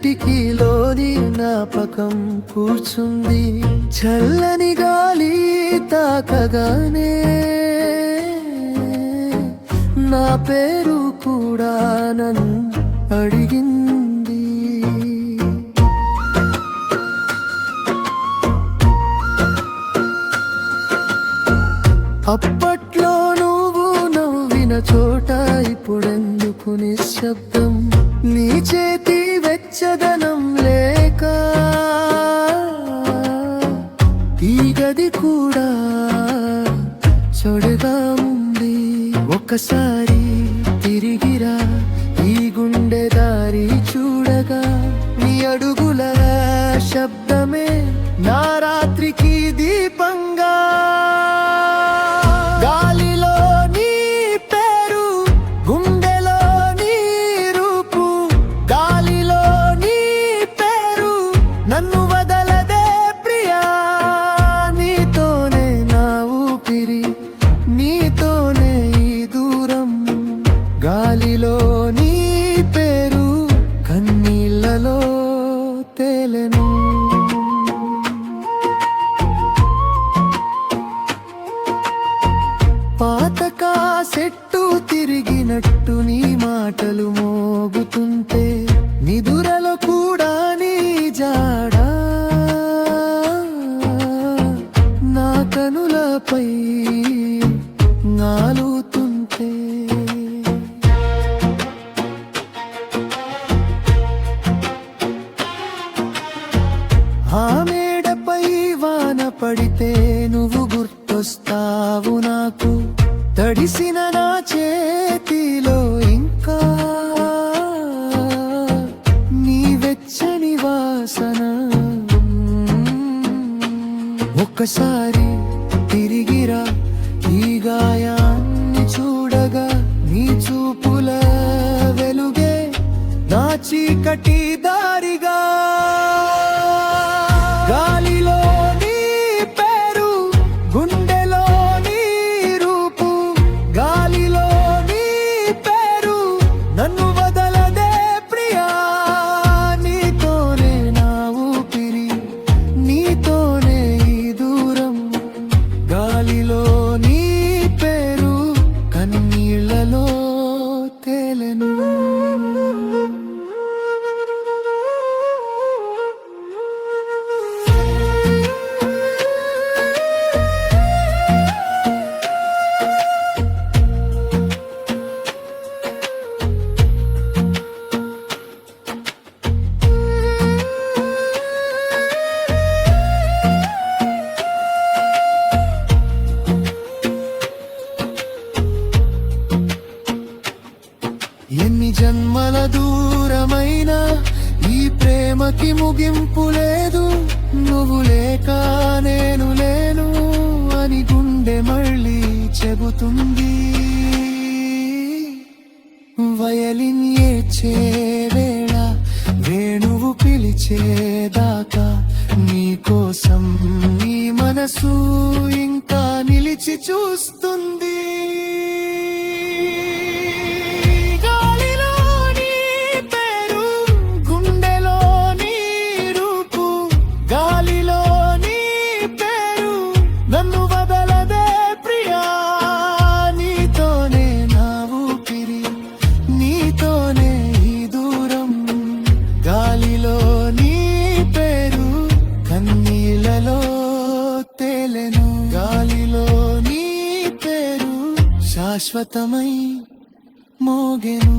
కిటికీలోని జ్ఞాపకం కూర్చుంది. చల్లని గాలి తాకగానే నా పేరు కూడా నన్ను అడిగింది. అప్పట్లో నువ్వు నవ్విన చోట ఇప్పుడెందుకు నిశ్శబ్దం? నీ చేతి వెచ్చదనం లేక ఈ గది కూడా చొడగా ఉంది. ఒక్కసారి తిరిగిరా, ఈ గుండె దారి చూడగా నీ అడుగుల శబ్దమే నా రాత్రికి దీపంగా. నన్ను వదలదే ప్రియా, నీతోనే నా ఊపిరి, నీతోనే ఈ దూరం. గాలిలో నీ పేరు కన్నీళ్ళలో తేలెను. పాత కాసెట్టు తిరిగినట్టు నీ మాటలు మోగుతుంటే నిదురలో కూడా నీ జాడా నా కనులపై నాలుతుంటే. ఆ మేడపై వాన పడితే నువ్వు గుర్తొస్తావు నాకు. తడిసిన నా చేతిలో ఇంకా నీ వెచ్చని వాసన. ఒక్కసారి తిరిగిరా, ఈ గాయాన్ని చూడగా నీ చూపుల వెలుగే నా చీకటి దారిగా. గాలిలో నీ పేరు, గుండెలో నీ రూపు. గాలిలో నీ పేరు నన్ను వదలదే ప్రియా, నీతోనే నా ఊపిరి, నీతోనే ఈ దూరం. గాలిలో నీ పేరు కన్నీళ్ళలో తేలెను. ఎన్ని జన్మల దూరమైన ఈ ప్రేమకి ముగింపు లేదు. నువ్వు లేక నేను లేను అని గుండె మళ్ళీ చెబుతుంది. వయలిన్ ఏడ్చే వేళ, వేణువు పిలిచేదాకా నీకోసం నీ మనసు ఇంకా నిలిచి చూస్తుంది. నన్ను వదలదే ప్రియా, నీతోనే నా ఊపిరి, నీతోనే ఈ దూరం. గాలిలో నీ పేరు కన్నీళ్ళలో తేలెను. గాలిలో నీ పేరు శాశ్వతమై మోగెను.